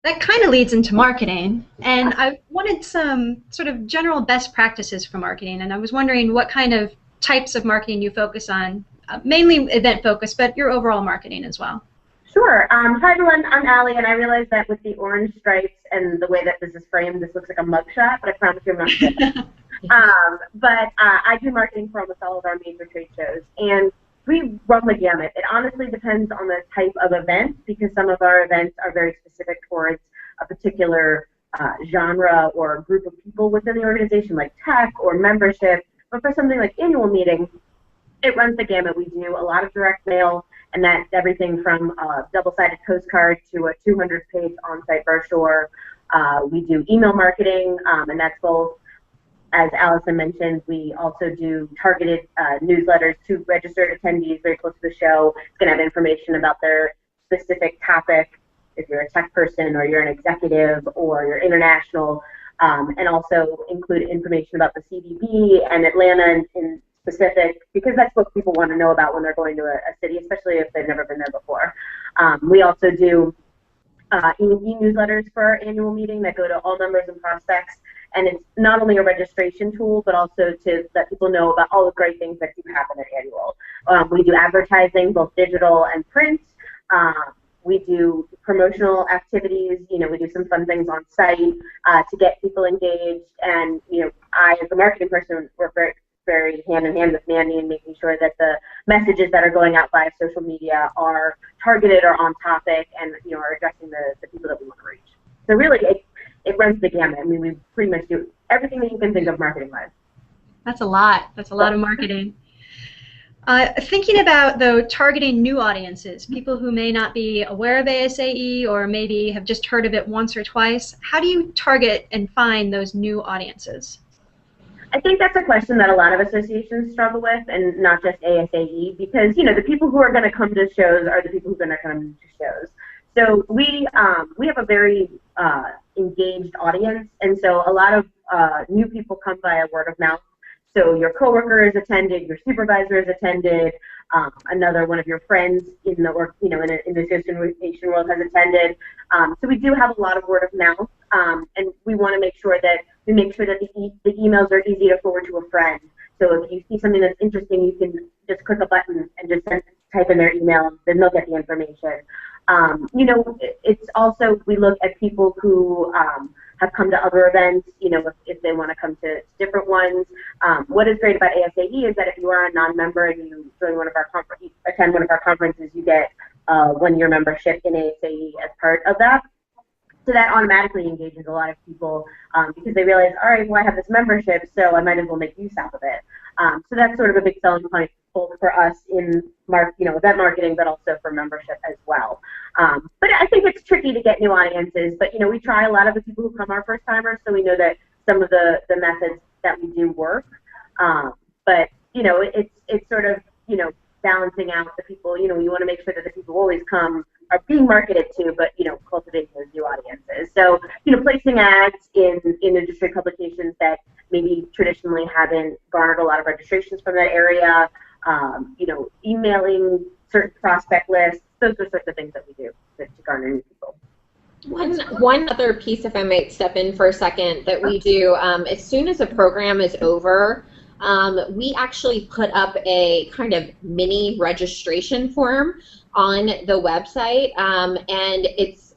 that kind of leads into marketing, and I wanted some sort of general best practices for marketing, and I was wondering what kind of types of marketing you focus on, mainly event focused, but your overall marketing as well. Sure. Hi everyone, I'm Allie, and I realize that with the orange stripes and the way that this is framed, this looks like a mugshot, but I promise you I'm not kidding. I do marketing for almost all of our major trade shows, and we run the gamut. It honestly depends on the type of event, because some of our events are very specific towards a particular genre or group of people within the organization, like tech or membership. But for something like annual meeting, it runs the gamut. We do a lot of direct mail, and that's everything from a double-sided postcard to a 200-page on-site brochure. We do email marketing, and that's both, as Allison mentioned, we also do targeted newsletters to registered attendees very close to the show. It's going to have information about their specific topic, if you're a tech person or you're an executive or you're international, and also include information about the CDB and Atlanta in specific, because that's what people want to know about when they're going to a city, especially if they've never been there before. We also do e-newsletters for our annual meeting that go to all members and prospects, and it's not only a registration tool, but also to let people know about all the great things that do happen at annual. We do advertising, both digital and print. We do promotional activities. You know, we do some fun things on site to get people engaged. And you know, I, as a marketing person, work very hand in hand with Mandy in making sure that the messages that are going out via social media are targeted or on topic, and you know, are addressing the people that we want to reach. So really, it runs the gamut. I mean, we pretty much do everything that you can think of marketing-wise. That's a lot. That's a lot of marketing. Thinking about, though, targeting new audiences, people who may not be aware of ASAE or maybe have just heard of it once or twice, how do you target and find those new audiences? I think that's a question that a lot of associations struggle with, and not just ASAE, because you know, the people who are going to come to shows are the people who are going to come to shows. So we have a very engaged audience, and so a lot of new people come via word of mouth. So your coworker is attended, your supervisor is attended, another one of your friends in the in the association world has attended. So we do have a lot of word of mouth, and we want to make sure that the emails are easy to forward to a friend. So if you see something that's interesting, you can just click a button and just type in their email, then they'll get the information. You know, it's also, we look at people who have come to other events, you know, if they want to come to different ones. What is great about ASAE is that if you are a non-member and you attend one of our conferences, you get a one-year membership in ASAE as part of that. So that automatically engages a lot of people because they realize, all right, well, I have this membership, so I might as well make use out of it. So that's sort of a big selling point both for us in event marketing, but also for membership as well. But I think it's tricky to get new audiences. But you know, we try a lot of the people who come are first timers, so we know that some of the methods that we do work. But you know, it's sort of, you know, balancing out the people. You know, you want to make sure that the people who always come are being marketed to, but you know, cultivating those new audiences. So you know, placing ads in industry publications that maybe traditionally haven't garnered a lot of registrations from that area. You know, emailing certain prospect lists. Those are sorts of things that we do to garner new people. One other piece, if I might step in for a second, that we do as soon as a program is over, we actually put up a kind of mini registration form on the website, and it's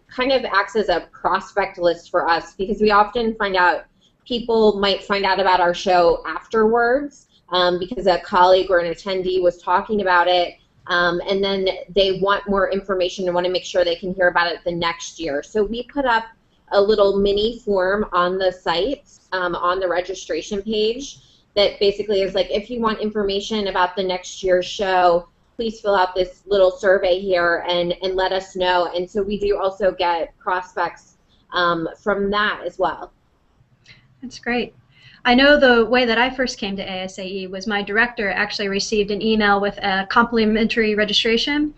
kind of acts as a prospect list for us, because we often find out people might find out about our show afterwards because a colleague or an attendee was talking about it, and then they want more information and want to make sure they can hear about it the next year. So we put up a little mini form on the site, on the registration page, that basically is like, if you want information about the next year's show, please fill out this little survey here and let us know. And so we do also get prospects from that as well. That's great. I know the way that I first came to ASAE was my director actually received an email with a complimentary registration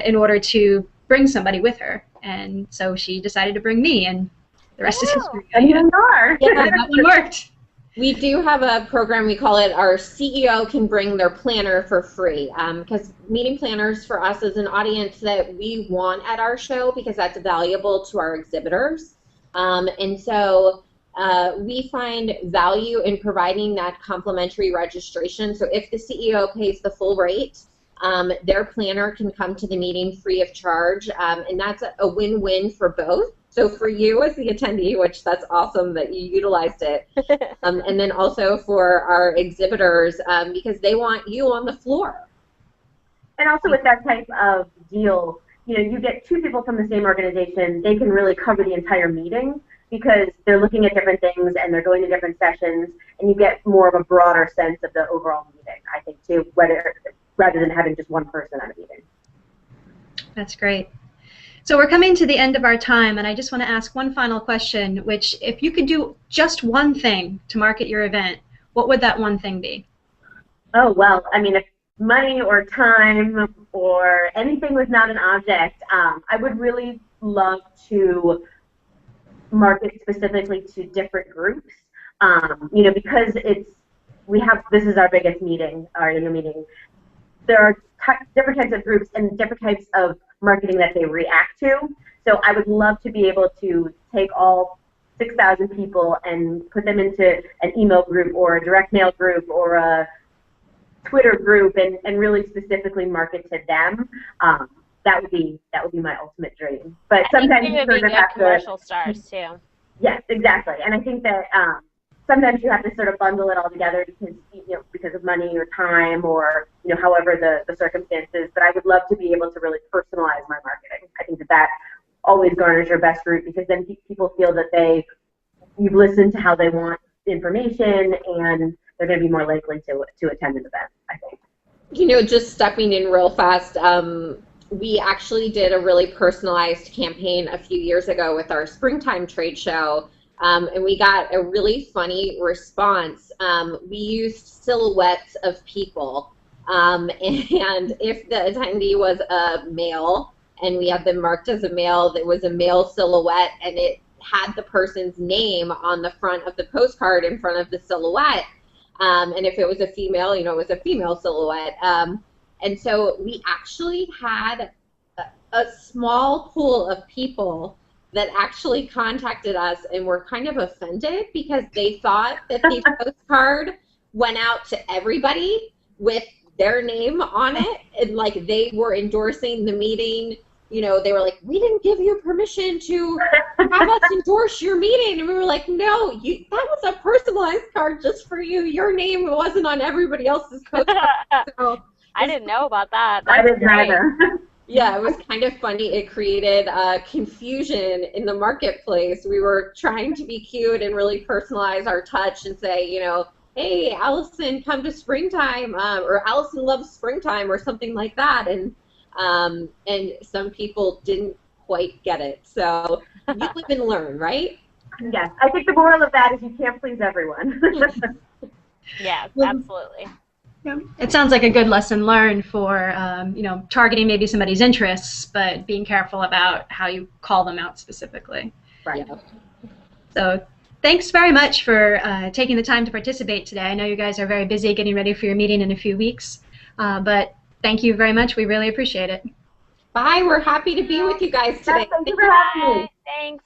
in order to bring somebody with her. And so she decided to bring me, and the rest is history. And here you are. Yeah, that one worked. We do have a program, we call it our CEO can bring their planner for free, because meeting planners for us is an audience that we want at our show because that's valuable to our exhibitors. And so we find value in providing that complimentary registration. So if the CEO pays the full rate, their planner can come to the meeting free of charge, and that's a win-win for both. So for you as the attendee, which that's awesome that you utilized it, and then also for our exhibitors, because they want you on the floor. And also with that type of deal, you get two people from the same organization, they can really cover the entire meeting because they're looking at different things and they're going to different sessions, and you get more of a broader sense of the overall meeting, I think, too, rather than having just one person at a meeting. That's great. So we're coming to the end of our time, and I just want to ask one final question, which if you could do just one thing to market your event, what would that one thing be? Oh, well, I mean, if money or time or anything was not an object, I would really love to market specifically to different groups, because this is our biggest meeting, our annual meeting. There are different types of groups and different types of marketing that they react to. So I would love to be able to take all 6,000 people and put them into an email group or a direct mail group or a Twitter group and really specifically market to them. That would be my ultimate dream. But sometimes you would be good commercial stars too. Yes, exactly. And I think that sometimes you have to sort of bundle it all together because of money or time or however the circumstances. But I would love to be able to really personalize my marketing. I think that always garners your best fruit because then people feel that you've listened to how they want information and they're going to be more likely to attend an event, I think. Just stepping in real fast, we actually did a really personalized campaign a few years ago with our springtime trade show. And we got a really funny response. We used silhouettes of people, and if the attendee was a male, and we had them marked as a male, there was a male silhouette, and it had the person's name on the front of the postcard in front of the silhouette. And if it was a female, it was a female silhouette. And so we actually had a small pool of people that actually contacted us and were kind of offended because they thought that the postcard went out to everybody with their name on it, and like they were endorsing the meeting. They were like, we didn't give you permission to have us endorse your meeting. And we were like, no, that was a personalized card just for you. Your name wasn't on everybody else's postcard. So, I didn't know about that. I didn't either. Yeah, it was kind of funny. It created confusion in the marketplace. We were trying to be cute and really personalize our touch and say, hey, Allison, come to springtime, or Allison loves springtime, or something like that. And some people didn't quite get it. So you live and learn, right? Yes, I think the moral of that is you can't please everyone. Yeah, absolutely. Yeah. It sounds like a good lesson learned for targeting maybe somebody's interests, but being careful about how you call them out specifically. Right. Yeah. So thanks very much for taking the time to participate today. I know you guys are very busy getting ready for your meeting in a few weeks, but thank you very much. We really appreciate it. Bye. We're happy to be with you guys today. Thank you for having me. Thanks.